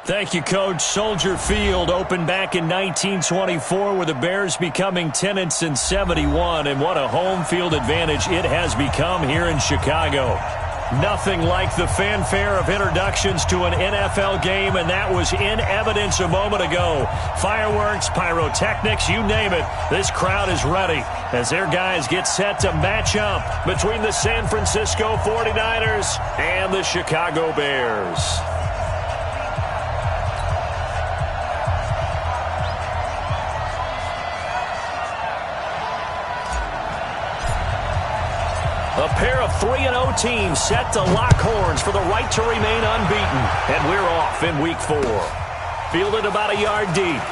Thank you, Coach. Soldier Field opened back in 1924 with the Bears becoming 10-71, and what a home field advantage it has become here in Chicago. Nothing like the fanfare of introductions to an NFL game, and that was in evidence a moment ago. Fireworks, pyrotechnics, you name it. This crowd is ready as their guys get set to match up between the San Francisco 49ers and the Chicago Bears. A pair of 3-0 teams set to lock horns for the right to remain unbeaten. And we're off in week 4. Fielded about a yard deep.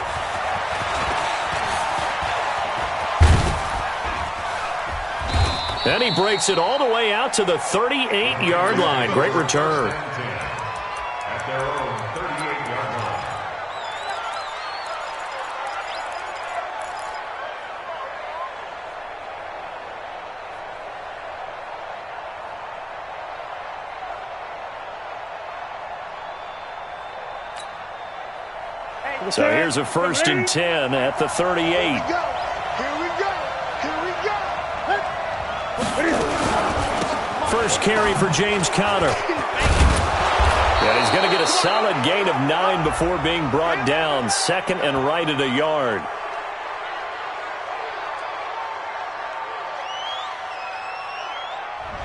And he breaks it all the way out to the 38-yard line. Great return. At their own 38-yard line. So here's a 1st and 10 at the 38. Here we go. First carry for James Conner. And he's going to get a solid gain of 9 before being brought down. 2nd and right at a yard.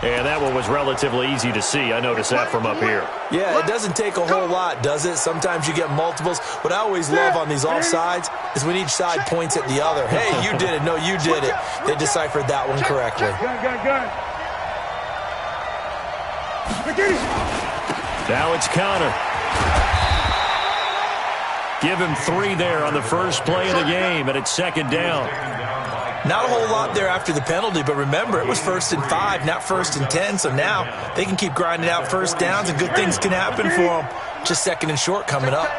And that one was relatively easy to see. I noticed that from up here. Yeah, it doesn't take a whole lot, does it? Sometimes you get multiples. What I always love on these offsides is when each side points at the other. Hey, you did it. No, you did it. They deciphered that one correctly. Now it's Conner. Give him 3 there on the first play of the game, and it's 2nd down. Not a whole lot there after the penalty, but remember, it was 1st and 5, not 1st and 10, so now they can keep grinding out first downs and good things can happen for them. Just 2nd and short coming up.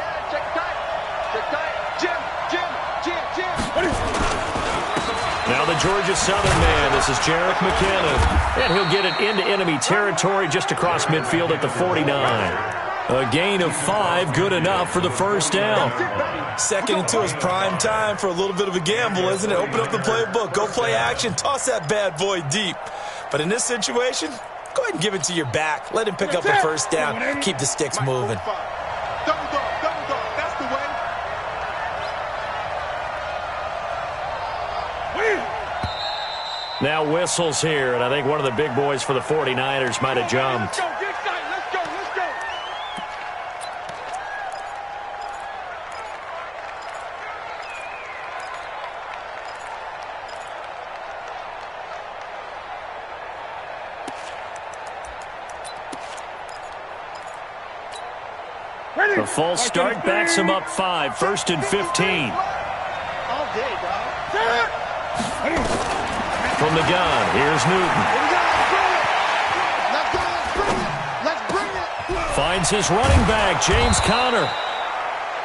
Now the Georgia Southern man, this is Jerick McKinnon, and he'll get it into enemy territory just across midfield at the 49. A gain of 5, good enough for the first down. 2nd and 2 is prime time for a little bit of a gamble, isn't it? Open up the playbook, go play action, toss that bad boy deep. But in this situation, go ahead and give it to your back. Let him pick up the first down, keep the sticks moving. Double dog, that's the way. Now whistles here, and I think one of the big boys for the 49ers might have jumped. Let's go. A false start backs him up 5, 1st and 15. All day, dog. From the gun, here's Newton. Let's bring it. Finds his running back, James Conner.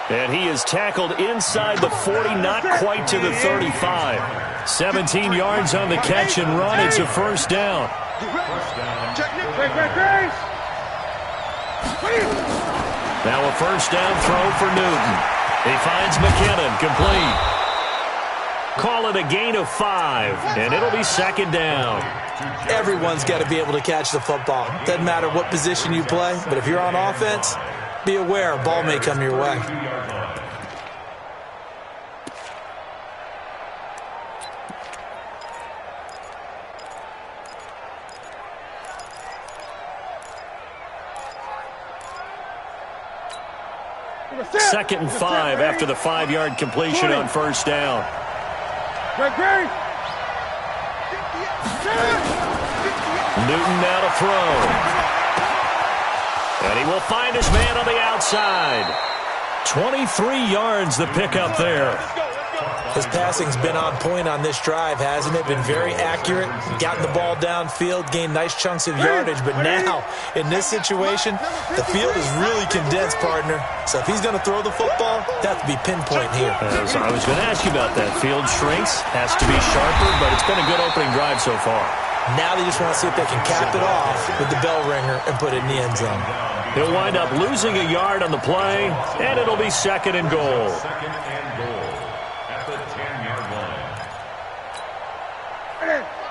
And he is tackled inside the 40, not quite to the 35. 17 yards on the catch and run. It's a first down. Now a first down throw for Newton. He finds McKinnon, complete. Call it a gain of 5, and it'll be 2nd down. Everyone's got to be able to catch the football. Doesn't matter what position you play, but if you're on offense, be aware a ball may come your way. Second and 5 after the 5-yard completion on first down. Newton now to throw. And he will find his man on the outside. 23 yards the pickup there. His passing's been on point on this drive, hasn't it? Been very accurate, gotten the ball downfield, gained nice chunks of yardage. But now, in this situation, the field is really condensed, partner. So if he's going to throw the football, that has to be pinpoint here. So I was going to ask you about that. Field shrinks, has to be sharper, but it's been a good opening drive so far. Now they just want to see if they can cap it off with the bell ringer and put it in the end zone. He'll wind up losing a yard on the play, and it'll be 2nd and goal. 2nd and goal at the 10-yard line.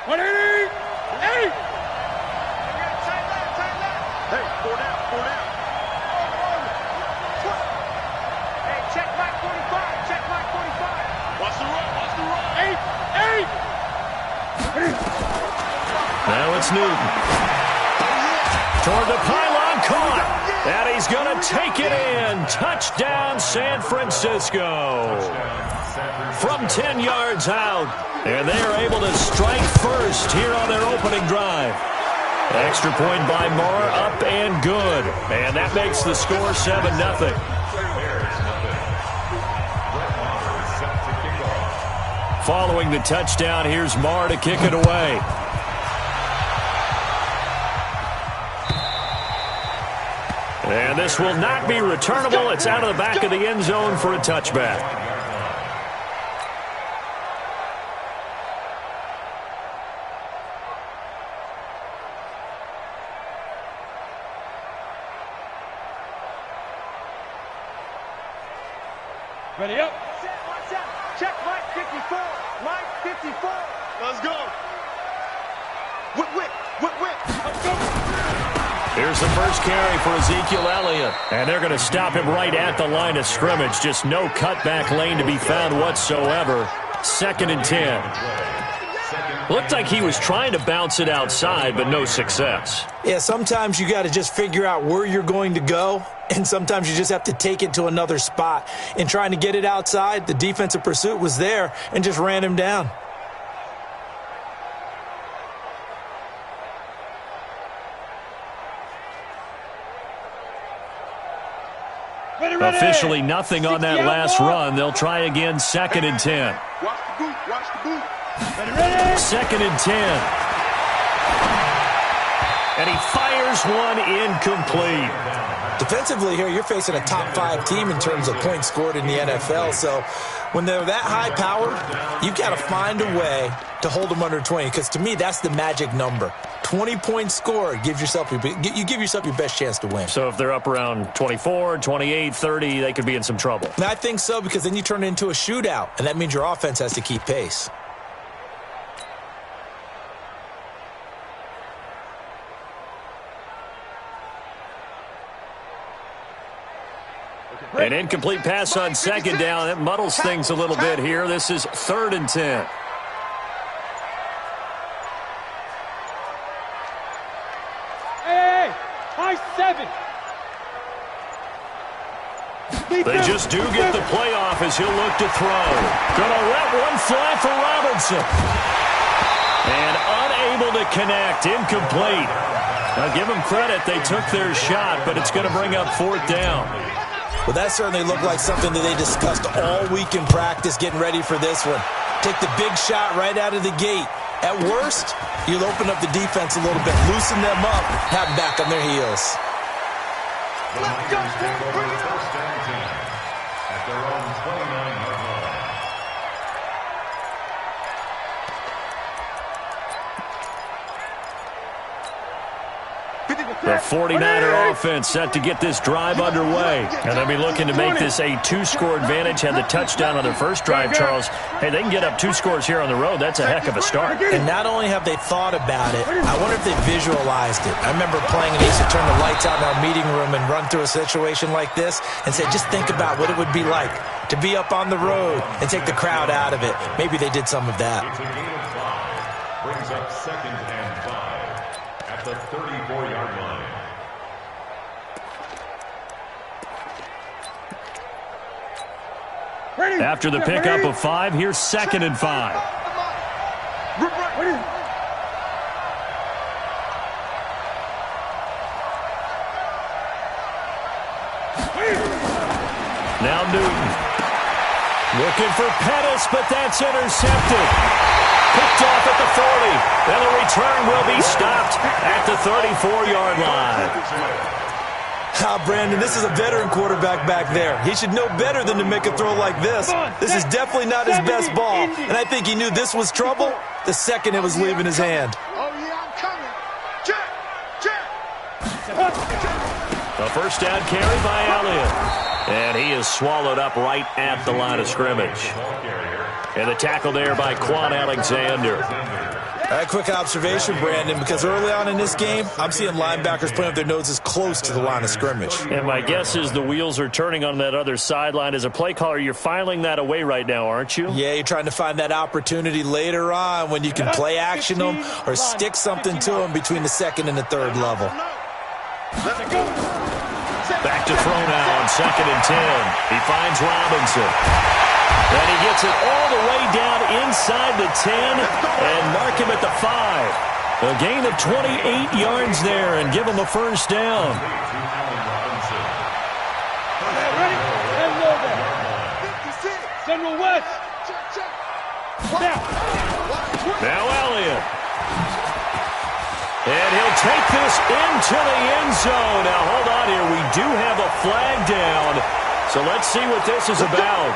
188! Hey, 4 down, 4 down. Hey, check Mike 45, check Mike 45. Watch the run, watch the run. 8. Now it's Newton. Toward the pylon, caught. And he's going to take it in. Touchdown, San Francisco. From 10 yards out. And they are able to strike first here on their opening drive. Extra point by Moore, up and good. And that makes the score 7-0. Following the touchdown, here's Moore to kick it away. And this will not be returnable. It's out of the back of the end zone for a touchback. Ready up. Watch out. Check Mike 54. Mike 54. Let's go. Whip. Let's go. Here's the first carry for Ezekiel Elliott. And they're going to stop him right at the line of scrimmage. Just no cutback lane to be found whatsoever. 2nd and 10. Looked like he was trying to bounce it outside, but no success. Yeah, sometimes you got to just figure out where you're going to go, and sometimes you just have to take it to another spot. In trying to get it outside, the defensive pursuit was there and just ran him down. Ready. Officially nothing on that last run. They'll try again, 2nd and 10. Watch the boot. Watch the boot. Ready. 2nd and 10. And he fires one incomplete. Defensively here, you're facing a top 5 team in terms of points scored in the NFL. So when they're that high powered, you've got to find a way to hold them under 20. Because to me, that's the magic number. 20 points scored, you give yourself your best chance to win. So if they're up around 24, 28, 30, they could be in some trouble. And I think so, because then you turn it into a shootout, and that means your offense has to keep pace. An incomplete pass on 2nd down. It muddles things a little bit here. This is 3rd and 10. Hey, high 7. They just do get the playoff as he'll look to throw. Gonna let one fly for Robinson. And unable to connect. Incomplete. Now give them credit. They took their shot, but it's going to bring up 4th down. Well, that certainly looked like something that they discussed all week in practice, getting ready for this one. Take the big shot right out of the gate. At worst, you'll open up the defense a little bit, loosen them up, have them back on their heels. Let's go. First and 10 at their own 29-yard line. The 49er offense set to get this drive underway. And they'll be looking to make this a 2-score advantage. Had the touchdown on their first drive, Charles. Hey, they can get up 2 scores here on the road. That's a heck of a start. And not only have they thought about it, I wonder if they visualized it. I remember playing and they used to turn the lights out in our meeting room and run through a situation like this and say, just think about what it would be like to be up on the road and take the crowd out of it. Maybe they did some of that. It's a gain of 5. Brings up 2nd and 5 at the 34-yard line. After the pickup of 5, here's 2nd and 5. Now Newton. Looking for Pettis, but that's intercepted. Picked off at the 40. And the return will be stopped at the 34-yard line. Brandon, this is a veteran quarterback back there. He should know better than to make a throw like this. This is definitely not his best ball. And I think he knew this was trouble the second it was leaving his hand. Oh, yeah, I'm coming. Check. A first down carry by Elliott. And he is swallowed up right at the line of scrimmage. And the tackle there by Quan Alexander. A quick observation, Brandon, because early on in this game, I'm seeing linebackers putting up their noses close to the line of scrimmage. And my guess is the wheels are turning on that other sideline. As a play caller, you're filing that away right now, aren't you? Yeah, you're trying to find that opportunity later on when you can play action them or stick something to them between the second and the third level. Back to throw now on 2nd and 10. He finds Robinson. And he gets it all the way down inside the 10 and mark him at the 5. A gain of 28 yards there and give him a first down. Central West. Now Elliott. And he'll take this into the end zone. Now hold on here. We do have a flag down. So let's see what this is about.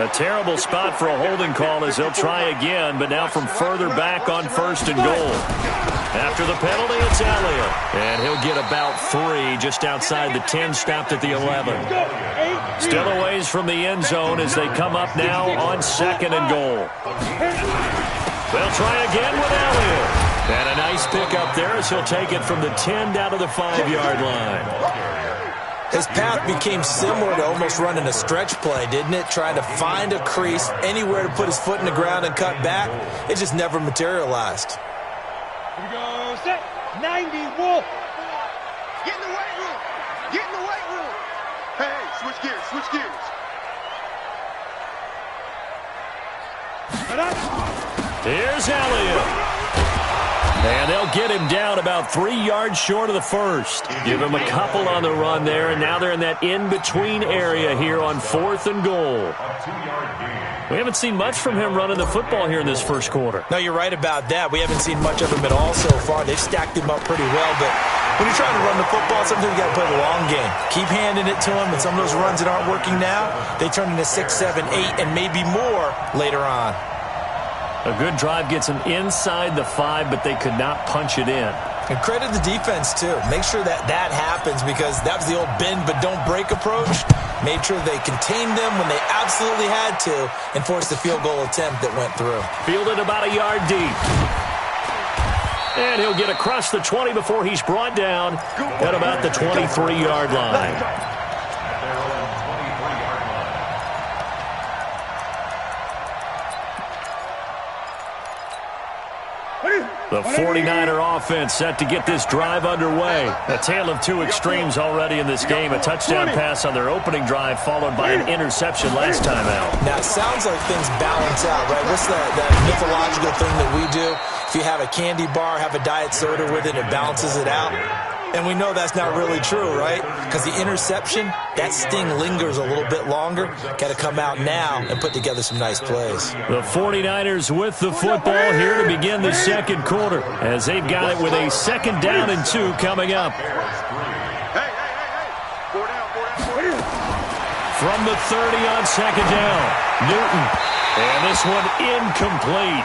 A terrible spot for a holding call as he'll try again, but now from further back on 1st and goal. After the penalty, it's Elliott. And he'll get about 3 just outside the 10, stopped at the 11. Still a ways from the end zone as they come up now on 2nd and goal. They'll try again with Elliott. And a nice pickup there as he'll take it from the 10 down to the 5-yard line. His path became similar to almost running a stretch play, didn't it? Trying to find a crease, anywhere to put his foot in the ground and cut back. It just never materialized. Here we go, set, 90, Wolf. Get in the weight room. Get in the weight room. Hey, switch gears, switch gears. Here's Elliott. And they'll get him down about 3 yards short of the first. Give him a couple on the run there, and now they're in that in-between area here on 4th and goal. We haven't seen much from him running the football here in this first quarter. No, you're right about that. We haven't seen much of him at all so far. They've stacked him up pretty well, but when you're trying to run the football, sometimes you got to play the long game. Keep handing it to him, and some of those runs that aren't working now, they turn into 6, 7, 8, and maybe more later on. A good drive gets them inside the 5, but they could not punch it in. And credit the defense, too. Make sure that that happens because that was the old bend but don't break approach. Made sure they contained them when they absolutely had to and forced the field goal attempt that went through. Fielded about a yard deep. And he'll get across the 20 before he's brought down at about the 23-yard line. The 49er offense set to get this drive underway. A tale of two extremes already in this game. A touchdown pass on their opening drive followed by an interception last time out. Now, it sounds like things balance out, right? What's that mythological thing that we do? If you have a candy bar, have a diet soda with it, it balances it out. And we know that's not really true, right? Because the interception, that sting lingers a little bit longer. Got to come out now and put together some nice plays. The 49ers with the football here to begin the second quarter as they've got it with a 2nd down and 2 coming up. From the 30 on 2nd down, Newton. And this one incomplete.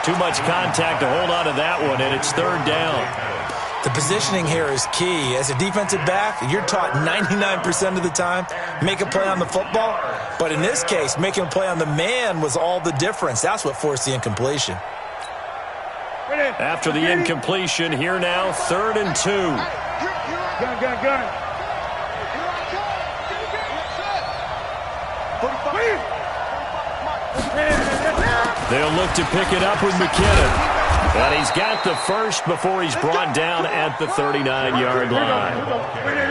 Too much contact to hold on to that one, and it's 3rd down. The positioning here is key. As a defensive back, you're taught 99% of the time, make a play on the football. But in this case, making a play on the man was all the difference. That's what forced the incompletion. After the incompletion, here now, 3rd and 2. Gun. They'll look to pick it up with McKinnon. And he's got the first before he's brought down at the 39-yard line.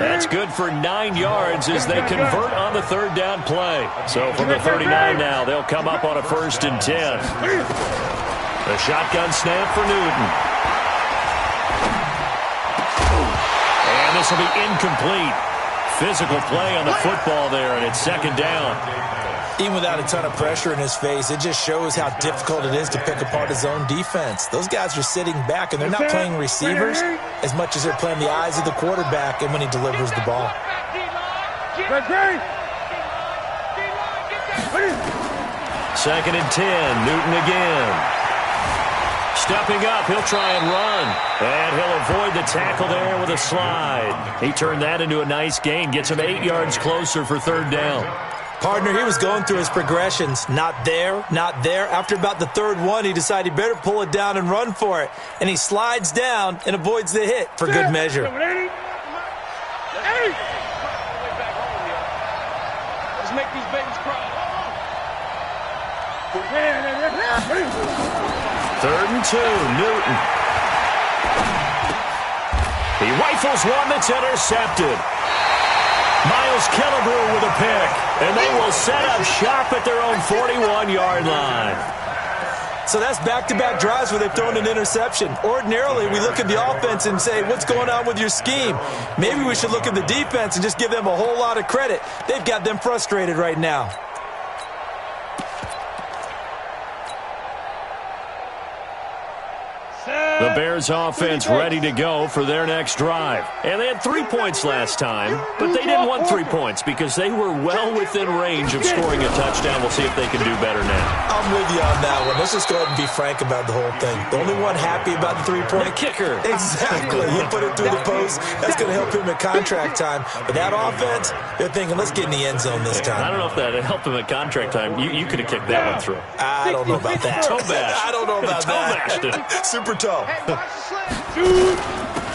That's good for 9 yards as they convert on the 3rd down play. So from the 39 now, they'll come up on a 1st and 10. The shotgun snap for Newton. And this will be incomplete. Physical play on the football there, and it's 2nd down. Even without a ton of pressure in his face, it just shows how difficult it is to pick apart his own defense. Those guys are sitting back, and they're not playing receivers as much as they're playing the eyes of the quarterback and when he delivers the ball. 2nd and 10, Newton again. stepping up. He'll try and run. And he'll avoid the tackle there with a slide. He turned that into a nice gain. Gets him 8 yards closer for third down. Partner, he was going through his progressions. Not there, not there. After about the third one, he decided he better pull it down and run for it. And he slides down and avoids the hit for good measure. Let's make these babies cry. Third and 2, Newton. He rifles one that's intercepted. Miles Killebrew with a pick, and they will set up shop at their own 41-yard line. So that's back-to-back drives where they've thrown an interception. Ordinarily, we look at the offense and say, what's going on with your scheme? Maybe we should look at the defense and just give them a whole lot of credit. They've got them frustrated right now. The Bears offense ready to go for their next drive. And they had 3 points last time, but they didn't want 3 points because they were well within range of scoring a touchdown. We'll see if they can do better now. I'm with you on that one. Let's just go ahead and be frank about the whole thing. The only one happy about the 3-point kicker. Exactly. He put it through the post. That's going to help him at contract time. But that offense, they're thinking, let's get in the end zone this time. I don't know if that helped him at contract time. You could have kicked that one through. I don't know about that. Toe bash. I don't know about that. Super toe.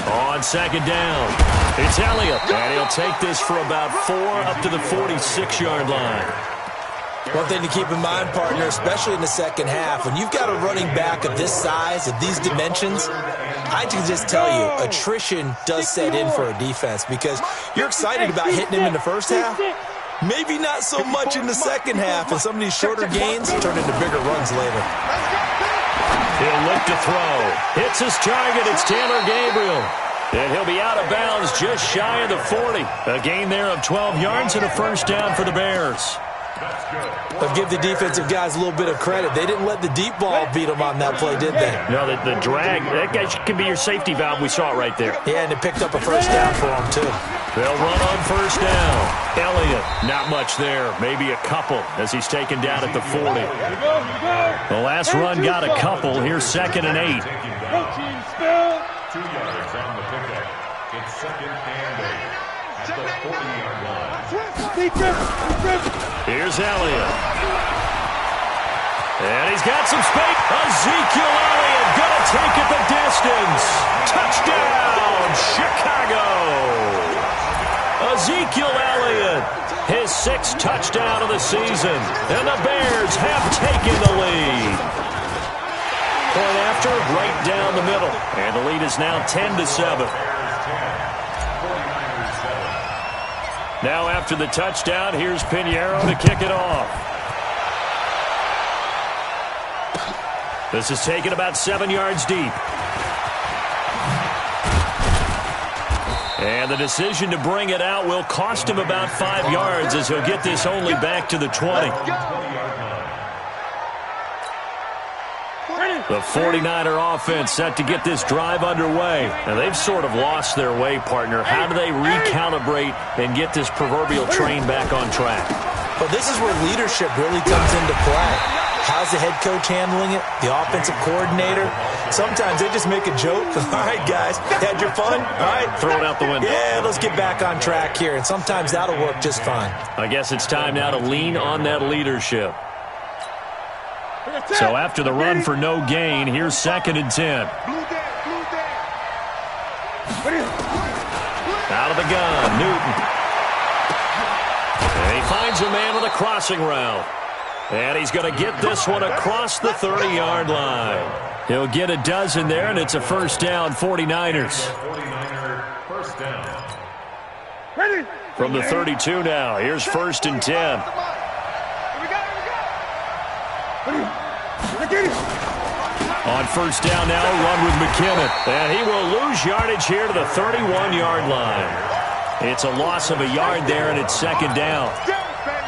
On second down, it's Elliott, and he'll take this for about 4 up to the 46-yard line. One thing to keep in mind, partner, especially in the second half, when you've got a running back of this size, of these dimensions, I can just tell you, attrition does set in for a defense because you're excited about hitting him in the first half. Maybe not so much in the second half, and some of these shorter gains turn into bigger runs later. He'll look to throw. Hits his target. It's Taylor Gabriel. And he'll be out of bounds just shy of the 40. A gain there of 12 yards and a first down for the Bears. But give the defensive guys a little bit of credit. They didn't let the deep ball beat them on that play, did they? No, the drag, that guy can be your safety valve. We saw it right there. Yeah, and it picked up a first down for them, too. They'll run on first down. Elliott, not much there. Maybe a couple as he's taken down at the 40. The last run got a couple. Here's 2nd and 8. 2 yards on the pickup. It's 2nd and 8 at the 40-yard line. Here's Elliott. And he's got some space. Ezekiel Elliott going to take it the distance. Touchdown, Chicago. Ezekiel Elliott, his 6th touchdown of the season. And the Bears have taken the lead. Point after, right down the middle. And the lead is now 10-7. Now after the touchdown, here's Pinheiro to kick it off. This is taken about 7 yards deep. And the decision to bring it out will cost him about 5 yards as he'll get this only back to the 20. The 49er offense set to get this drive underway. And they've sort of lost their way, partner. How do they recalibrate and get this proverbial train back on track? Well, this is where leadership really comes into play. How's the head coach handling it? The offensive coordinator? Sometimes they just make a joke. All right, guys, had your fun? All right. Throw it out the window. Yeah, let's get back on track here. And sometimes that'll work just fine. I guess it's time now to lean on that leadership. So after the run for no gain, here's 2nd and 10. Out of the gun, Newton. And he finds a man with a crossing route. And he's going to get this one across the 30-yard line. He'll get a dozen there, and it's a first down, 49ers. 49er first down. From the 32 now, here's 1st and 10. On first down now, run with McKinnon. And he will lose yardage here to the 31-yard line. It's a loss of a yard there, and it's 2nd down.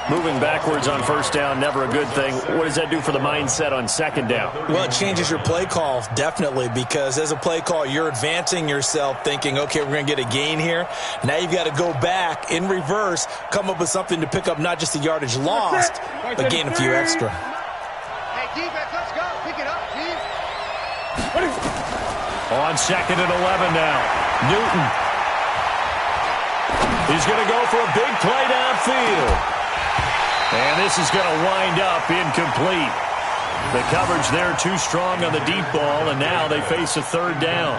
Moving backwards on first down, never a good thing. What does that do for the mindset on 2nd down? Well, it changes your play call, definitely, because as a play call, you're advancing yourself thinking, okay, we're going to get a gain here. Now you've got to go back in reverse, come up with something to pick up not just the yardage lost, but gain a few extra. Hey, defense, let's go. Pick it up, team. On 2nd and 11 now. Newton. He's going to go for a big play downfield. And this is going to wind up incomplete. The coverage there too strong on the deep ball, and now they face a 3rd down.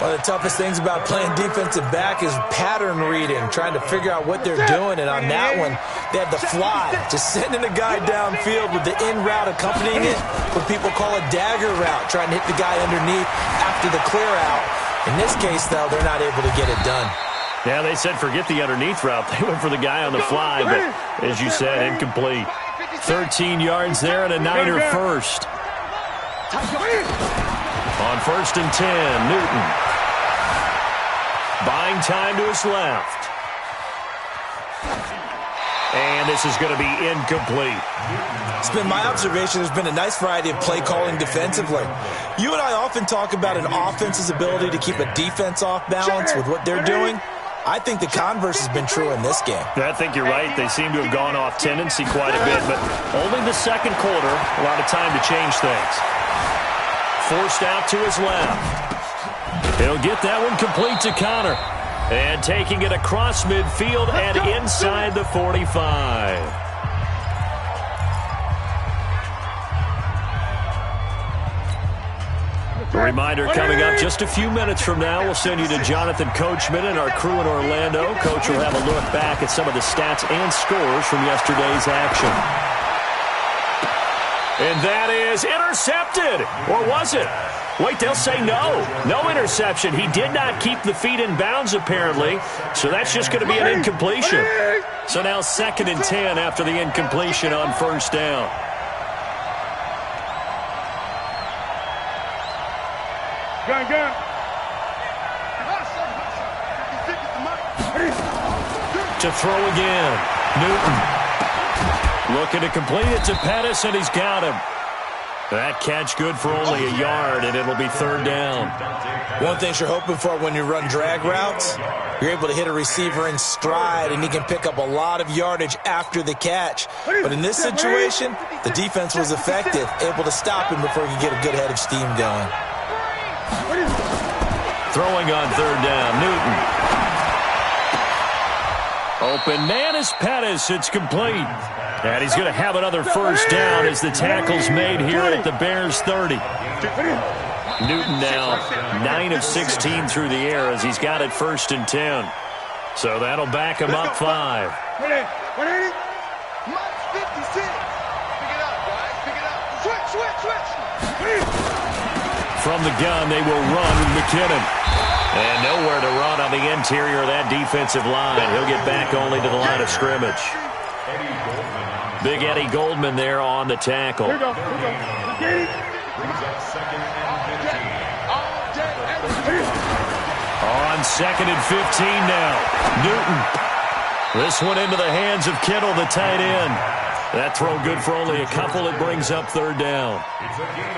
One of the toughest things about playing defensive back is pattern reading, trying to figure out what they're doing. And on that one, they had the fly, just sending a guy downfield with the in route accompanying it, what people call a dagger route, trying to hit the guy underneath after the clear out. In this case, though, they're not able to get it done. Yeah, they said forget the underneath route. They went for the guy on the fly, but as you said, incomplete. 13 yards there and a Niner first. On 1st and 10, Newton. Buying time to his left. And this is going to be incomplete. It's been my observation there's been a nice variety of play calling defensively. You and I often talk about an offense's ability to keep a defense off balance with what they're doing. I think the converse has been true in this game. I think you're right. They seem to have gone off tendency quite a bit, but only the 2nd quarter, a lot of time to change things. Forced out to his left. He'll get that one complete to Connor. And taking it across midfield and inside the 45. A reminder coming up just a few minutes from now. We'll send you to Jonathan Coachman and our crew in Orlando. Coach will have a look back at some of the stats and scores from yesterday's action. And that is intercepted. Or was it? Wait, they'll say no. No interception. He did not keep the feet in bounds, apparently. So that's just going to be an incompletion. So now 2nd and 10 after the incompletion on 1st down. Gun. To throw again. Newton. Looking to complete it to Pettis, and he's got him. That catch good for only a yard, and it'll be 3rd down. One thing you're hoping for when you run drag routes, you're able to hit a receiver in stride, and he can pick up a lot of yardage after the catch. But in this situation, the defense was effective, able to stop him before he could get a good head of steam going. Throwing on 3rd down, Newton. Open man is Pettis. It's complete. And he's going to have another 1st down as the tackle's made here at the Bears 30. Newton now 9 of 16 through the air as he's got it 1st and 10. So that'll back him up 5. From the gun, they will run McKinnon. And nowhere to run on the interior of that defensive line. He'll get back only to the line of scrimmage. Big Eddie Goldman there on the tackle. Here we go. On 2nd and 15 now. Newton. This one into the hands of Kittle, the tight end. That throw good for only a couple. It brings up 3rd down.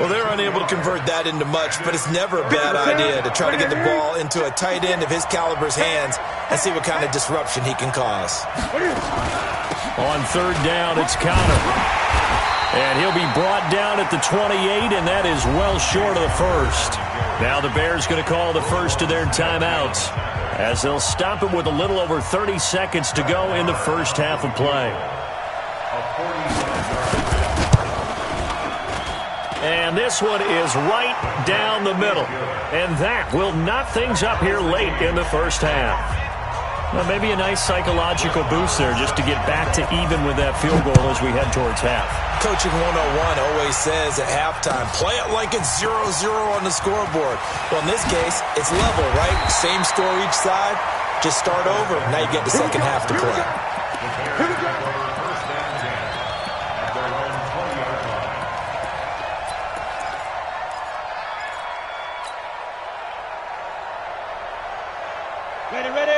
Well, they're unable to convert that into much, but it's never a bad idea to try to get the ball into a tight end of his caliber's hands and see what kind of disruption he can cause. On 3rd down, it's Connor. And he'll be brought down at the 28, and that is well short of the 1st. Now the Bears going to call the first of their timeouts as they'll stop it with a little over 30 seconds to go in the first half of play. And this one is right down the middle. And that will knock things up here late in the first half. Well, maybe a nice psychological boost there just to get back to even with that field goal as we head towards half. Coaching 101 always says at halftime, play it like it's 0-0 on the scoreboard. Well, in this case, it's level, right? Same score each side. Just start over. Now you get the second half to play.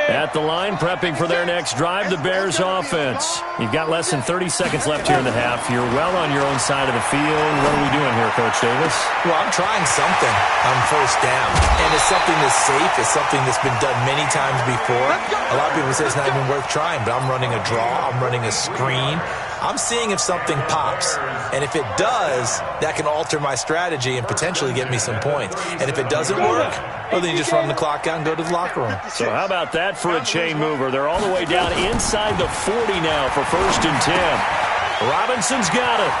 At the line, prepping for their next drive, the Bears offense. You've got less than 30 seconds left here in the half. You're well on your own side of the field. What are we doing here, Coach Davis? Well, I'm trying something on 1st down. And it's something that's safe. It's something that's been done many times before. A lot of people say it's not even worth trying, but I'm running a draw. I'm running a screen. I'm seeing if something pops. And if it does, that can alter my strategy and potentially get me some points. And if it doesn't work, well, then you just run the clock out and go to the locker room. So how about that for a chain mover? They're all the way down inside the 40 now for 1st and 10. Robinson's got it.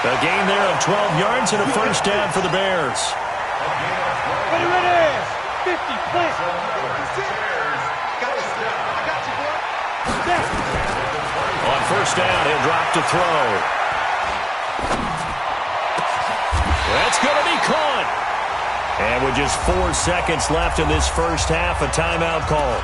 A gain there of 12 yards and a first down for the Bears. Ready. 50, play. On first down, he'll drop to throw. That's going to be caught. And with just 4 seconds left in this first half, a timeout call.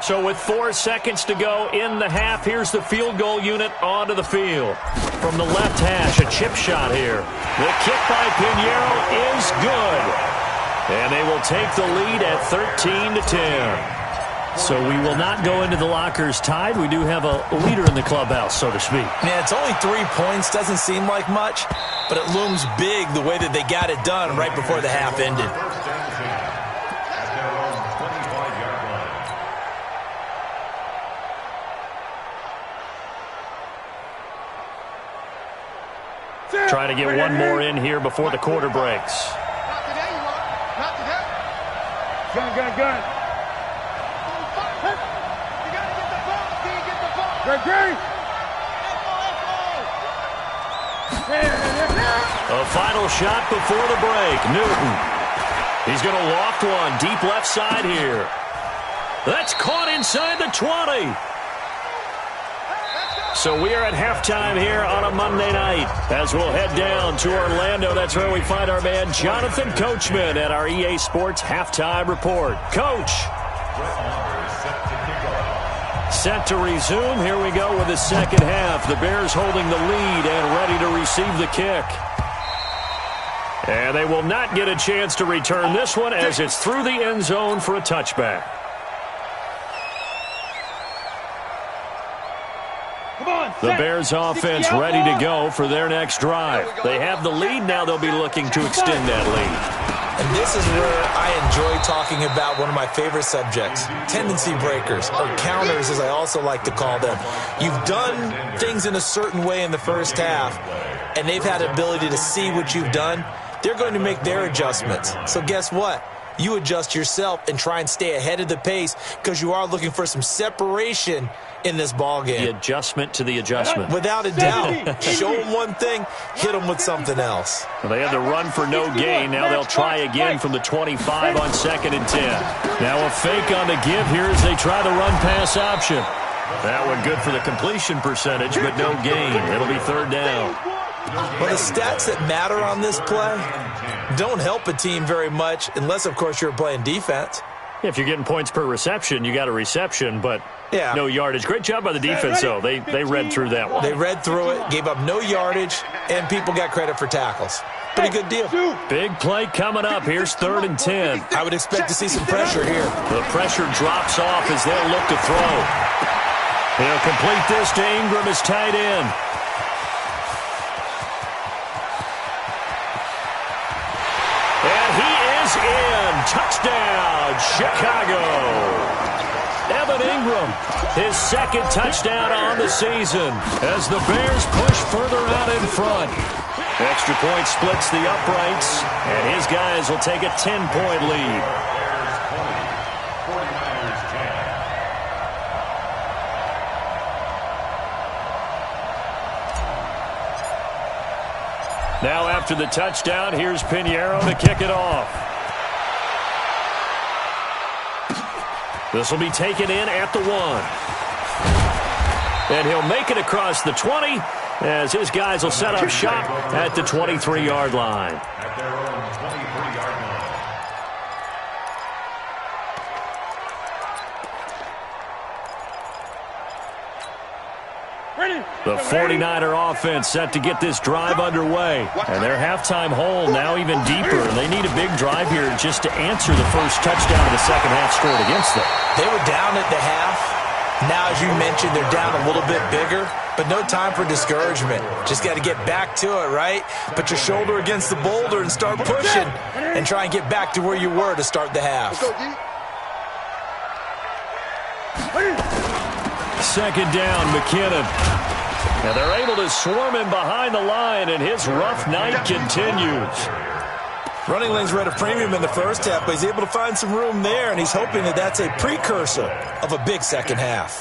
So with 4 seconds to go in the half, here's the field goal unit onto the field. From the left hash, a chip shot here. The kick by Pinheiro is good. And they will take the lead at 13-10. So we will not go into the lockers tied. We do have a leader in the clubhouse, so to speak. Yeah, it's only 3 points. Doesn't seem like much, but it looms big the way that they got it done right before the half ended. Trying to get one more in here before the quarter breaks. Not today, you are. Not today. Gun. You got to get the ball, D. Get the ball. A final shot before the break. Newton. He's going to loft one deep left side here. That's caught inside the 20. So we are at halftime here on a Monday night as we'll head down to Orlando. That's where we find our man Jonathan Coachman at our EA Sports Halftime Report. Coach. Set to resume. Here we go with the second half. The Bears holding the lead and ready to receive the kick. And they will not get a chance to return this one as it's through the end zone for a touchback. The Bears offense ready to go for their next drive. They have the lead. Now they'll be looking to extend that lead. And this is where I enjoy talking about one of my favorite subjects, tendency breakers, or counters as I also like to call them. You've done things in a certain way in the first half, and they've had the ability to see what you've done. They're going to make their adjustments. So guess what? You adjust yourself and try and stay ahead of the pace because you are looking for some separation in this ball game. The adjustment to the adjustment. Without a doubt. Show them one thing, hit them with something else. Well, they had the run for no gain. Now they'll try again from the 25 on 2nd and 10. Now a fake on the give here as they try the run-pass option. That one good for the completion percentage, but no gain. It'll be 3rd down. Well, the stats that matter on this play don't help a team very much unless, of course, you're playing defense. If you're getting points per reception, you got a reception, but no yardage. Great job by the defense, though. They read through that one. They read through it, gave up no yardage, and people got credit for tackles. Pretty good deal. Big play coming up. Here's 3rd and 10. I would expect to see some pressure here. The pressure drops off as they'll look to throw. He'll complete this to Ingram as tight end. In. Touchdown, Chicago. Evan Ingram, his 2nd touchdown on the season as the Bears push further out in front. Extra point splits the uprights, and his guys will take a 10-point lead. Now after the touchdown, here's Pinheiro to kick it off. This will be taken in at the 1. And he'll make it across the 20 as his guys will set up shop at the 23-yard line. At their own 23-yard line. The 49er offense set to get this drive underway. And their halftime hole now even deeper. They need a big drive here just to answer the first touchdown of the second half scored against them. They were down at the half. as you mentioned, they're down a little bit bigger, but no time for discouragement. Just got to get back to it, right? Put your shoulder against the boulder and start pushing and try and get back to where you were to start the half. Second down, McKinnon. Now they're able to swarm him behind the line, and his rough night continues. Running lanes were at a premium in the first half, but he's able to find some room there, and he's hoping that that's a precursor of a big second half.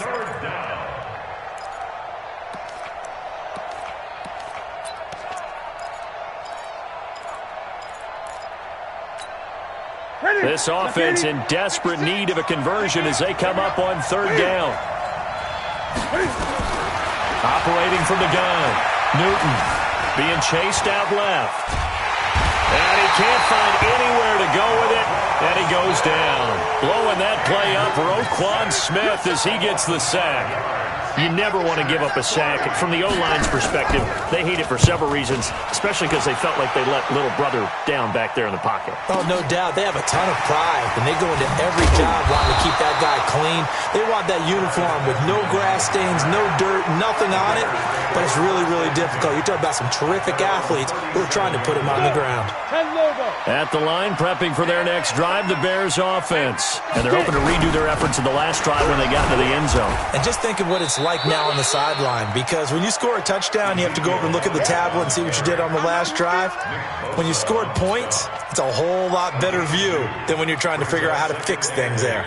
This offense in desperate need of a conversion as they come up on third down. Operating from the gun, Newton being chased out left. And he can't find anywhere to go with it, and he goes down. Blowing that play up, Roquan Smith as he gets the sack. You never want to give up a sack. From the O-line's perspective, they hate it for several reasons, especially because they felt like they let little brother down back there in the pocket. Oh, no doubt. They have a ton of pride, and they go into every job wanting to keep that guy clean. They want that uniform with no grass stains, no dirt, nothing on it, but it's really, really difficult. You're talking about some terrific athletes who are trying to put him on the ground. At the line, prepping for their next drive, the Bears offense. And they're hoping to redo their efforts in the last drive when they got into the end zone. And just think of what it's like now on the sideline, because when you score a touchdown, you have to go over and look at the tablet and see what you did on the last drive. When you scored points, it's a whole lot better view than when you're trying to figure out how to fix things there.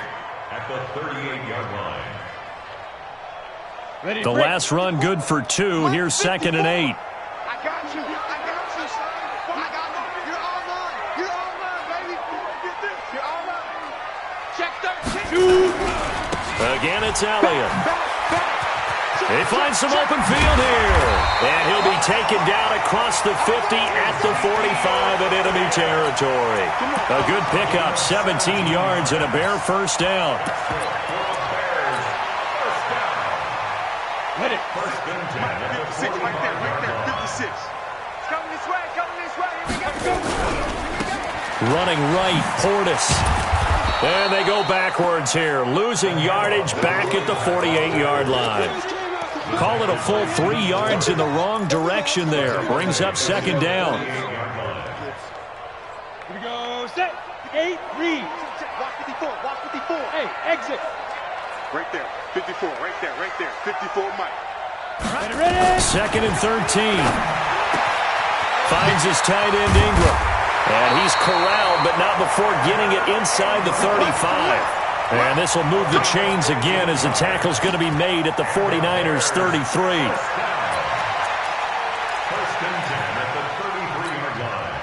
At the 38-yard line. The last run good for 2. Here's 2nd and 8. I got you. I got you. I got you. You're all mine. You're all mine, baby. Get this. You're all mine. Check 13. Again, it's Elliott. He finds some open field here. And he'll be taken down across the 50 at the 45 in enemy territory. A good pickup, 17 yards and a Bear first down. Let it. First and 10. 56 right there, 56. It's coming this way, Here we go. Running right, Portis. And they go backwards here, losing yardage back at the 48-yard line. Call it a full 3 yards in the wrong direction there. Brings up 2nd down. Here we go. Set. 8, read. Walk 54. Walk 54. Hey, exit. Right there. 54. Right there. 54, Mike. Ready? 2nd and 13. Finds his tight end, Ingram. And he's corralled, but not before getting it inside the 35. And this will move the chains again as the tackle's going to be made at the 49ers' 33. First and 10 at the 33-yard line.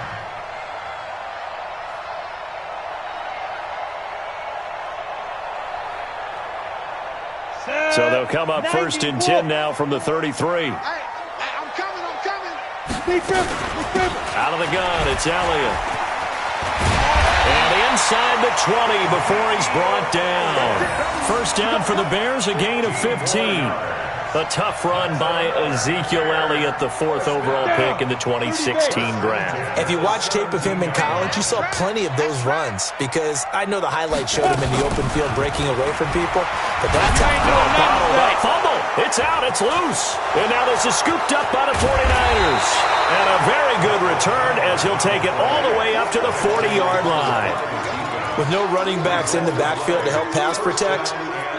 So they'll come up 1st and 10 now from the 33. Hey, I'm coming. Out of the gun, it's Elliott. And inside the 20 before he's brought down. First down for the Bears, a gain of 15. A tough run by Ezekiel Elliott, the 4th overall pick in the 2016 draft. If you watch tape of him in college, you saw plenty of those runs, because I know the highlights showed him in the open field breaking away from people, but that's how Fumble. It's out. It's loose. And now this is scooped up by the 49ers. And a very good return as he'll take it all the way up to the 40-yard line. With no running backs in the backfield to help pass protect,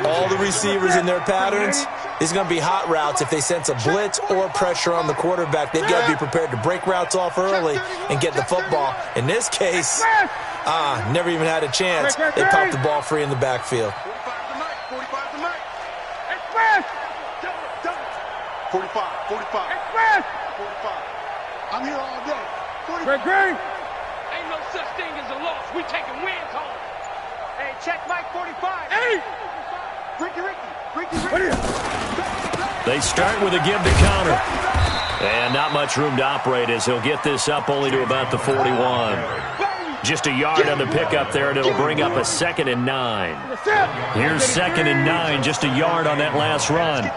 all the receivers in their patterns, these are going to be hot routes. If they sense a blitz or pressure on the quarterback, they've got to be prepared to break routes off early and get the football. In this case, never even had a chance. They popped the ball free in the backfield. 45 to Mike. Express. 45. Express. 45. I'm here all day. 45. Ain't no such thing as a loss. We taking wins home. Hey, check Mike 45. Hey. Ricky. They start with a give to counter. And not much room to operate as he'll get this up only to about the 41. Just a yard on the pickup there, and it'll bring up a 2nd and 9. Here's 2nd and 9, just a yard on that last run.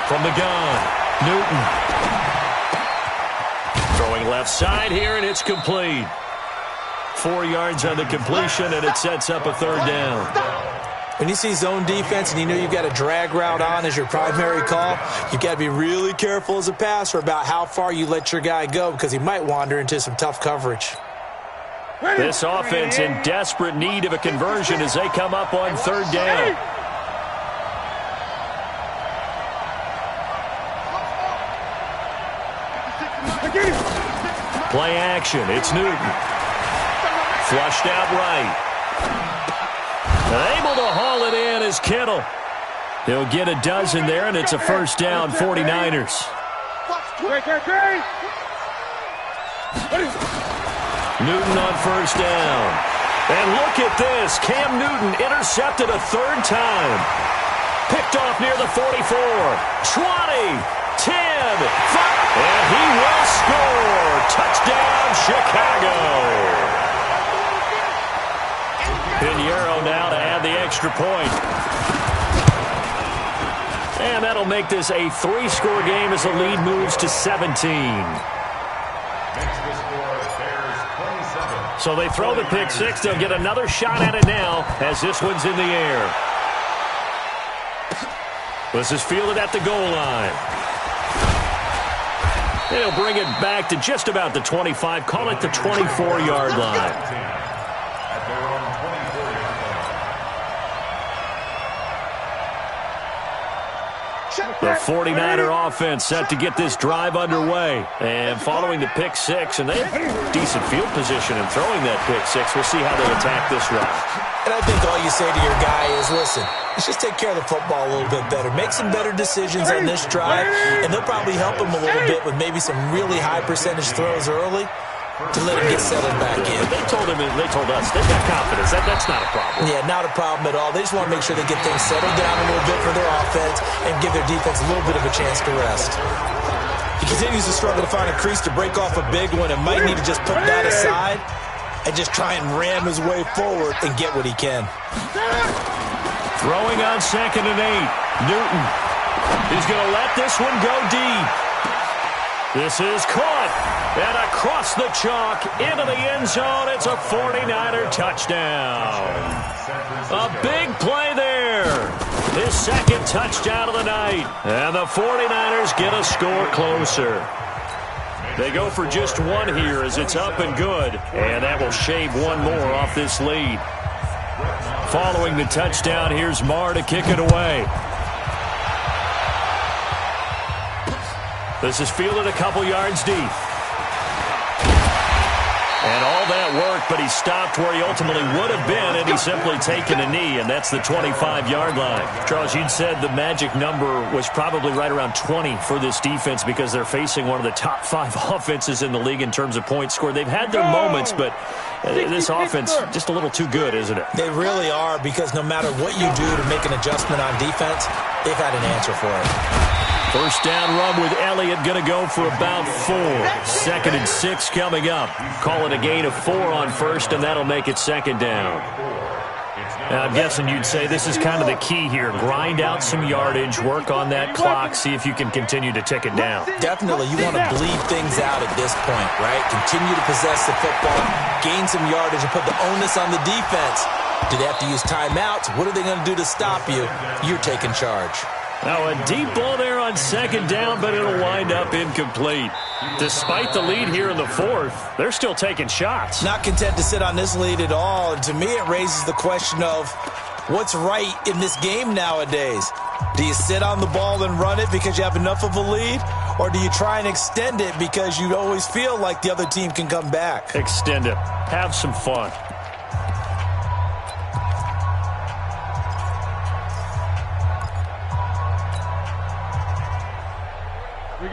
From the gun, Newton. Throwing left side here, and it's complete. 4 yards on the completion, and it sets up a 3rd down. When you see zone defense and you know you've got a drag route on as your primary call, you've got to be really careful as a passer about how far you let your guy go because he might wander into some tough coverage. This offense in desperate need of a conversion as they come up on third down. Play action. It's Newton. Flushed out right. Able to haul it in is Kittle. He'll get a dozen there, and it's a first down, 49ers. Newton on first down. And look at this. Cam Newton intercepted a third time. Picked off near the 44. 20, 10, 5. And he will score. Touchdown, Chicago. Pinheiro now to add the extra point. And that'll make this a 3-score game as the lead moves to 17. So they throw the pick six. They'll get another shot at it now as this one's in the air. This is fielded at the goal line. They'll bring it back to just about the 25. Call it the 24-yard line. The 49er offense set to get this drive underway. And following the pick six, and they have decent field position in throwing that pick six. We'll see how they attack this route. And I think all you say to your guy is, listen, let's just take care of the football a little bit better. Make some better decisions on this drive, and they'll probably help him a little bit with maybe some really high percentage throws early to let him get settled back in. They told us, they've got confidence. That's not a problem. Yeah, not a problem at all. They just want to make sure they get things settled down a little bit for their offense and give their defense a little bit of a chance to rest. He continues to struggle to find a crease to break off a big one and might need to just put that aside and just try and ram his way forward and get what he can. Throwing on 2nd and 8. Newton. He's going to let this one go deep. This is caught. And across the chalk into the end zone. It's a 49er touchdown. A big play there. His second touchdown of the night. And the 49ers get a score closer. They go for just one here as it's up and good. And that will shave one more off this lead. Following the touchdown, here's Marr to kick it away. This is fielded a couple yards deep. And all that worked, but he stopped where he ultimately would have been, and he's simply taken a knee, and that's the 25-yard line. Charles, you'd said the magic number was probably right around 20 for this defense because they're facing one of the top 5 offenses in the league in terms of points scored. They've had their moments, but this offense just a little too good, isn't it? They really are, because no matter what you do to make an adjustment on defense, they've had an answer for it. First down run with Elliott, going to go for about 4. 2nd and 6 coming up. Call it a gain of 4 on first, and that'll make it 2nd down. Now, I'm guessing you'd say this is kind of the key here. Grind out some yardage, work on that clock, see if you can continue to tick it down. Definitely. You want to bleed things out at this point, right? Continue to possess the football, gain some yardage, and put the onus on the defense. Do they have to use timeouts? What are they going to do to stop you? You're taking charge. Now, a deep ball there on 2nd down, but it'll wind up incomplete. Despite the lead here in the 4th, they're still taking shots. Not content to sit on this lead at all. And to me, it raises the question of what's right in this game nowadays. Do you sit on the ball and run it because you have enough of a lead? Or do you try and extend it because you always feel like the other team can come back? Extend it. Have some fun.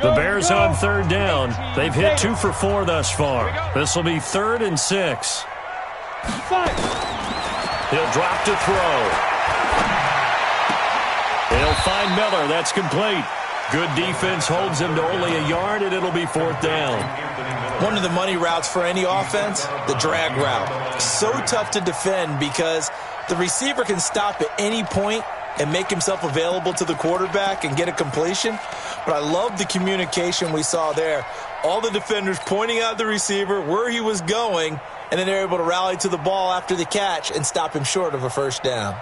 The Bears on 3rd down. They've hit 2 for 4 thus far. This will be 3rd and 6. He'll drop to throw. He'll find Miller. That's complete. Good defense holds him to only a yard, and it'll be 4th down. One of the money routes for any offense, the drag route. So tough to defend because the receiver can stop at any point and make himself available to the quarterback and get a completion. But I love the communication we saw there. All the defenders pointing out the receiver, where he was going, and then they're able to rally to the ball after the catch and stop him short of a first down.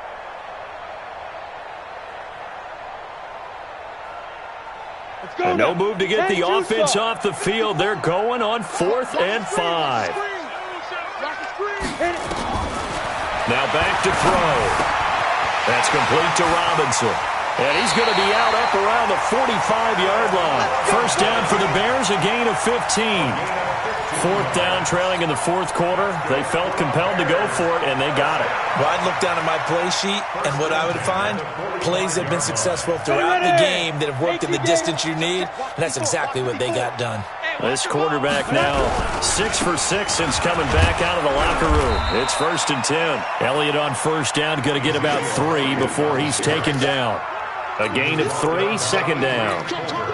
And no move to get the offense off the field. They're going on 4th and 5. Now back to throw. That's complete to Robinson. And he's going to be out up around the 45-yard line. First down for the Bears, a gain of 15. 4th down, trailing in the 4th quarter. They felt compelled to go for it, and they got it. Well, I'd look down at my play sheet, and what I would find, plays that have been successful throughout the game that have worked in the distance you need, and that's exactly what they got done. This quarterback now 6 for 6 since coming back out of the locker room. It's 1st and 10. Elliott on first down, going to get about 3 before he's taken down. A gain of 3, 2nd down.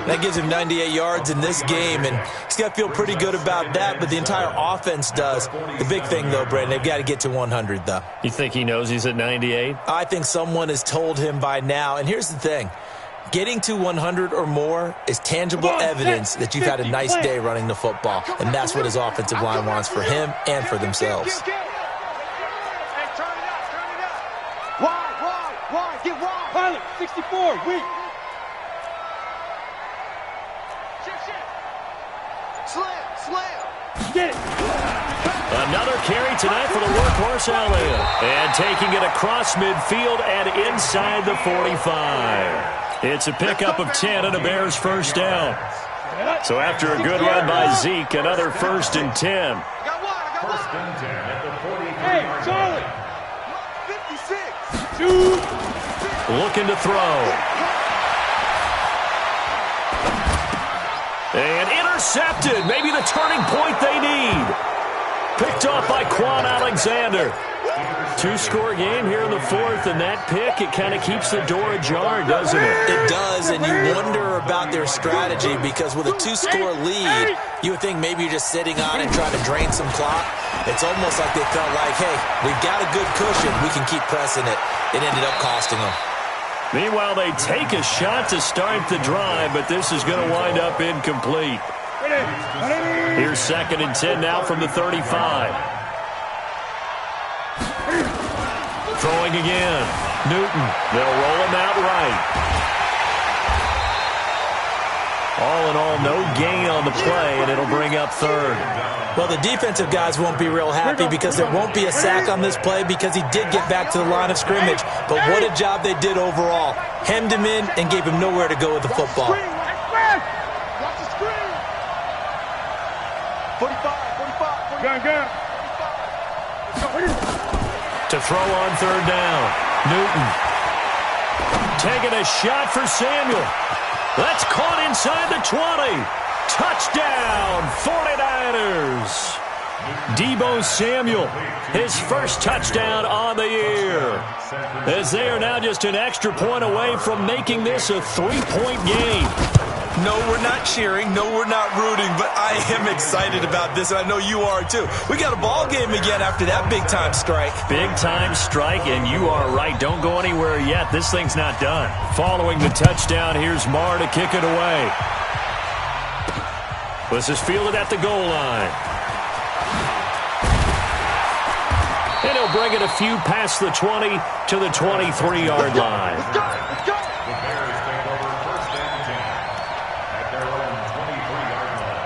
That gives him 98 yards in this game, and he's got to feel pretty good about that, but the entire offense does. The big thing, though, Brandon, they've got to get to 100, though. You think he knows he's at 98? I think someone has told him by now, and here's the thing. Getting to 100 or more is tangible evidence that you've had a nice day running the football, and that's what his offensive line wants for him and for themselves. Get wide. Pilot, 64, weak. Slam. Get it. Another carry tonight for the workhorse Elliott. And taking it across midfield and inside the 45. It's a pickup of 10 and a Bears first down. So after a good run by Zeke, another 1st and 10. First and 10 at the 43. Hey, Charlie. 56. 2. Looking to throw. And intercepted. Maybe the turning point they need. Picked off by Quan Alexander. 2-score game here in the 4th, and that pick, it kind of keeps the door ajar, doesn't it? It does, and you wonder about their strategy because with a 2-score lead, you would think maybe you're just sitting on it and trying to drain some clock. It's almost like they felt like, hey, we've got a good cushion. We can keep pressing it. It ended up costing them. Meanwhile, they take a shot to start the drive, but this is going to wind up incomplete. Here's 2nd and 10 now from the 35. Throwing again. Newton. They'll roll him out right. All in all, no gain on the play, and it'll bring up 3rd. Well, the defensive guys won't be real happy because there won't be a sack on this play because he did get back to the line of scrimmage. But what a job they did overall. Hemmed him in and gave him nowhere to go with the football. Watch the screen. 45. Gun. To throw on 3rd down. Newton. Taking a shot for Samuel. That's caught inside the 20. Touchdown, 49ers. Deebo Samuel, his first touchdown on the year. As they are now just an extra point away from making this a 3-point game. No, we're not cheering. No, we're not rooting, but I am excited about this, and I know you are too. We got a ball game again after that big-time strike. Big-time strike, and you are right. Don't go anywhere yet. This thing's not done. Following the touchdown, here's Marr to kick it away. This is fielded at the goal line. And he'll bring it a few past the 20 to the 23-yard line. The Bears take over 1st and 10 at their own 23-yard line.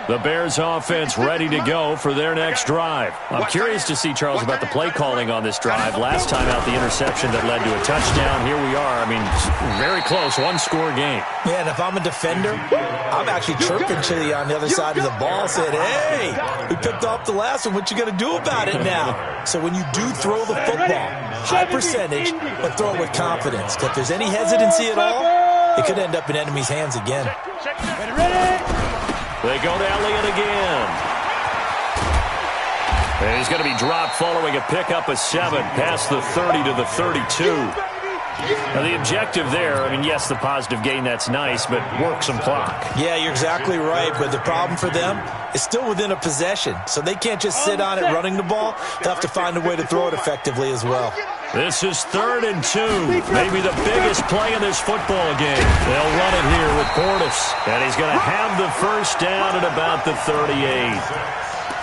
The Bears offense ready to go for their next drive. I'm curious to see, Charles, about the play calling on this drive. Last time out, the interception that led to a touchdown. Here we are. I mean, very close, 1-score game. Yeah, and if I'm a defender, I'm actually chirping Chili on the other side of the ball, saying, hey, we picked off the last one. What you going to do about it now? So when you do throw the football, high percentage, but throw it with confidence. If there's any hesitancy at all, it could end up in enemy's hands again. They go to Elliott again. And he's going to be dropped following a pickup of 7 past the 30 to the 32. Now, the objective there, I mean, yes, the positive gain, that's nice, but work some clock. Yeah, you're exactly right, but the problem for them is still within a possession, so they can't just sit on it running the ball. They'll have to find a way to throw it effectively as well. This is 3rd and 2, maybe the biggest play in this football game. They'll run it here with Portis, and he's going to have the first down at about the 38.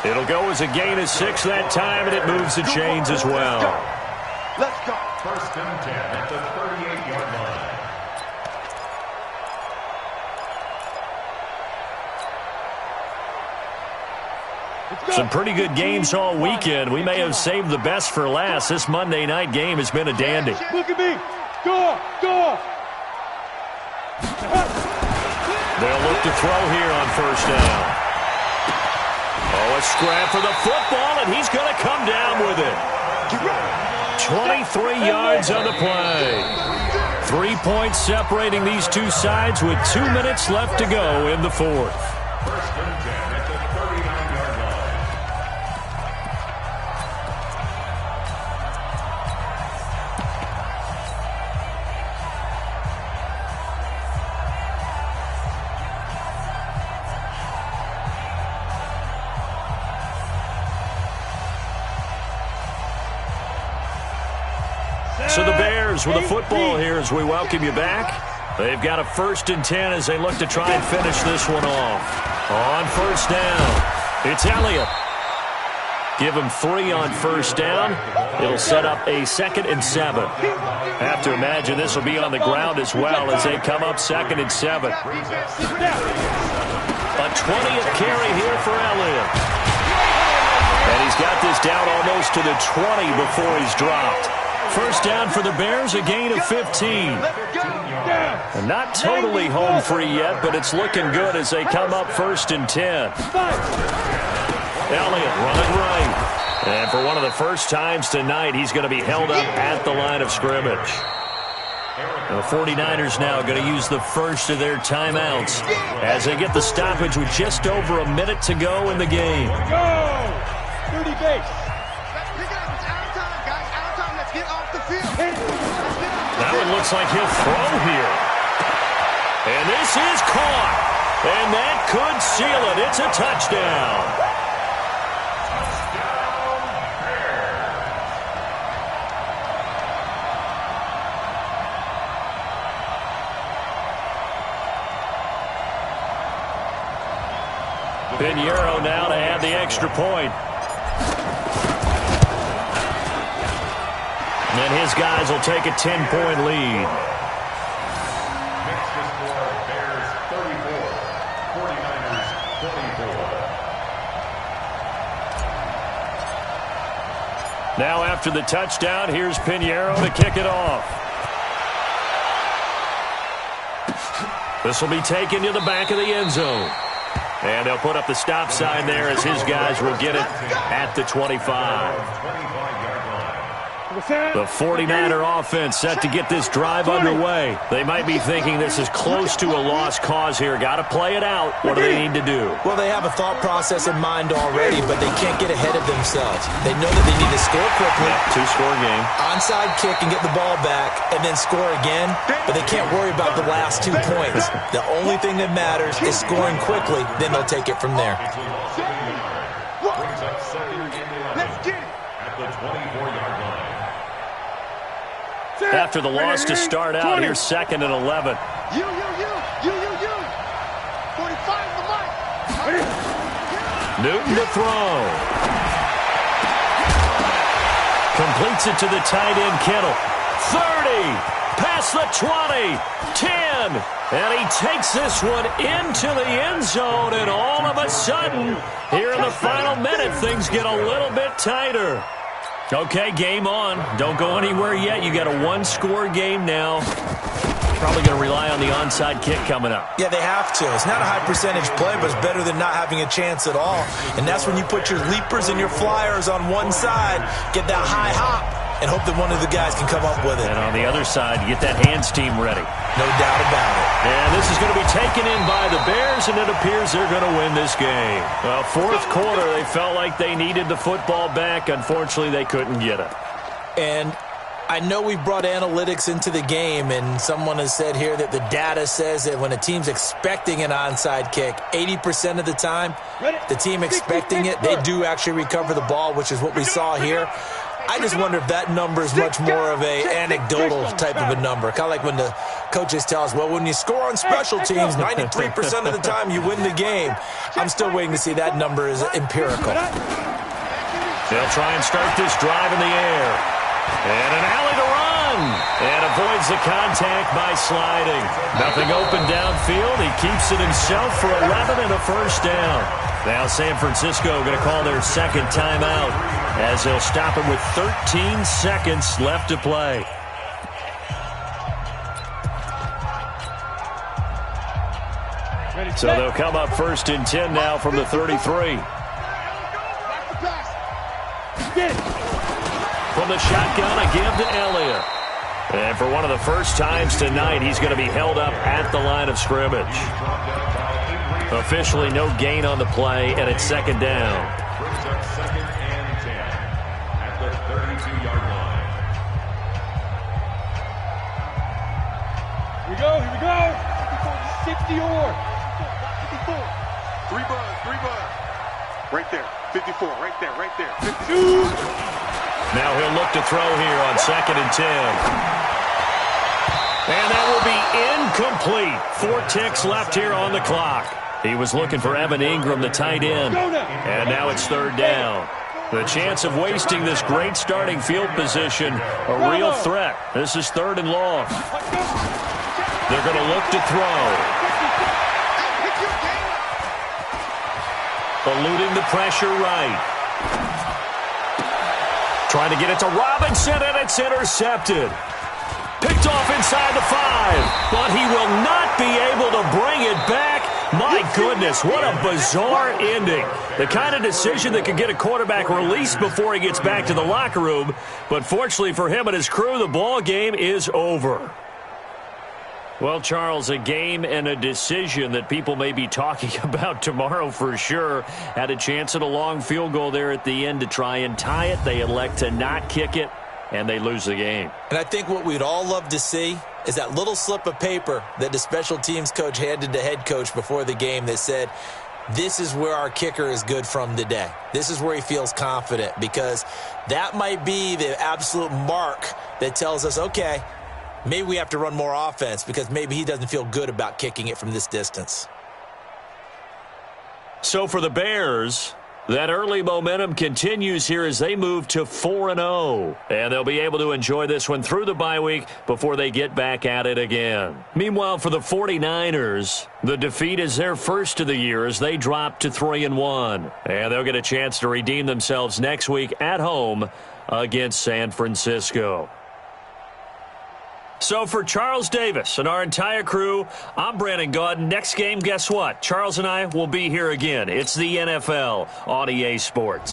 It'll go as a gain of 6 that time, and it moves the chains as well. Let's go. First and 10 at the 38-yard line. Some pretty good games all weekend. We may have saved the best for last. This Monday night game has been a dandy. Look at me. Go. They'll look to throw here on first down. Oh, a scrap for the football, and he's going to come down with it. 23 yards on the play. 3 points separating these two sides with 2 minutes left to go in the fourth. First and 10 at the 39-yard line. So the Bears with the football here as we welcome you back. They've got a 1st and 10 as they look to try and finish this one off. On first down, it's Elliott. Give him 3 on first down. It'll set up a 2nd and 7. Have to imagine this will be on the ground as well as they come up 2nd and 7. A 20th carry here for Elliott. And he's got this down almost to the 20 before he's dropped. First down for the Bears, a gain of 15. And not totally home free yet, but it's looking good as they come up 1st and 10. Elliott running right. And for one of the first times tonight, he's going to be held up at the line of scrimmage. And the 49ers now going to use the first of their timeouts as they get the stoppage with just over a minute to go in the game. Go. 30 base. Now it looks like he'll throw here. And this is caught. And that could seal it. It's a touchdown. Pinheiro now to add the extra point. And his guys will take a 10-point lead. Next to score, Bears 34, 49ers 24. Now after the touchdown, here's Pinheiro to kick it off. This will be taken to the back of the end zone. And they'll put up the stop sign there as his guys will get it at the 25. The 49er offense set to get this drive underway. They might be thinking this is close to a lost cause here. Got to play it out. What do they need to do? Well, they have a thought process in mind already, but they can't get ahead of themselves. They know that they need to score quickly. Yeah, 2-score game. Onside kick and get the ball back and then score again, but they can't worry about the last 2 points. The only thing that matters is scoring quickly, then they'll take it from there. Brings up 2nd and 11 at the 24-yard line. After the loss to start out, here's 2nd and 11. You. 45 the mic. Newton to throw. Completes it to the tight end, Kittle. 30. Past the 20. 10. And he takes this one into the end zone. And all of a sudden, here in the final minute, things get a little bit tighter. Okay, game on. Don't go anywhere yet. You got a 1-score game now. Probably going to rely on the onside kick coming up. Yeah, they have to. It's not a high-percentage play, but it's better than not having a chance at all. And that's when you put your leapers and your flyers on one side, get that high hop, and hope that one of the guys can come up with it. And on the other side, get that hands team ready. No doubt about it. And this is going to be taken in by the Bears, and it appears they're going to win this game. Well, fourth quarter, they felt like they needed the football back. Unfortunately, they couldn't get it. And I know we've brought analytics into the game, and someone has said here that the data says that when a team's expecting an onside kick, 80% of the time, the team expecting it, they do actually recover the ball, which is what we saw here. I just wonder if that number is much more of a anecdotal type of a number. Kind of like when the coaches tell us, well, when you score on special teams, 93% of the time you win the game. I'm still waiting to see that number is empirical. They'll try and start this drive in the air. And an alley to run. And avoids the contact by sliding. Nothing open downfield. He keeps it himself for 11 and a first down. Now San Francisco going to call their second timeout as they'll stop it with 13 seconds left to play. So they'll come up first and 10 now from the 33. From the shotgun, a give to Elliott. And for one of the first times tonight, he's going to be held up at the line of scrimmage. Officially no gain on the play, and it's second down. Brings up second and 10 at the 32-yard line. Here we go, here we go. 60 or 54. 3 buzz. Right there, 54, right there, 52. Now he'll look to throw here on second and 10. And that will be incomplete. 4 ticks left here on the clock. He was looking for Evan Ingram, the tight end. And now it's third down. The chance of wasting this great starting field position, a real threat. This is third and long. They're going to look to throw. Eluding the pressure right. Trying to get it to Robinson, and it's intercepted. Picked off inside the 5, but he will not be able to bring it back. My goodness, what a bizarre ending. The kind of decision that could get a quarterback released before he gets back to the locker room. But fortunately for him and his crew, the ball game is over. Well, Charles, a game and a decision that people may be talking about tomorrow for sure. Had a chance at a long field goal there at the end to try and tie it. They elect to not kick it, and they lose the game. And I think what we'd all love to see is that little slip of paper that the special teams coach handed the head coach before the game that said, this is where our kicker is good from today. This is where he feels confident, because that might be the absolute mark that tells us, okay, maybe we have to run more offense because maybe he doesn't feel good about kicking it from this distance. So for the Bears, that early momentum continues here as they move to 4-0. And they'll be able to enjoy this one through the bye week before they get back at it again. Meanwhile, for the 49ers, the defeat is their first of the year as they drop to 3-1. And they'll get a chance to redeem themselves next week at home against San Francisco. So for Charles Davis and our entire crew, I'm Brandon Gaudin. Next game, guess what? Charles and I will be here again. It's the NFL on EA Sports.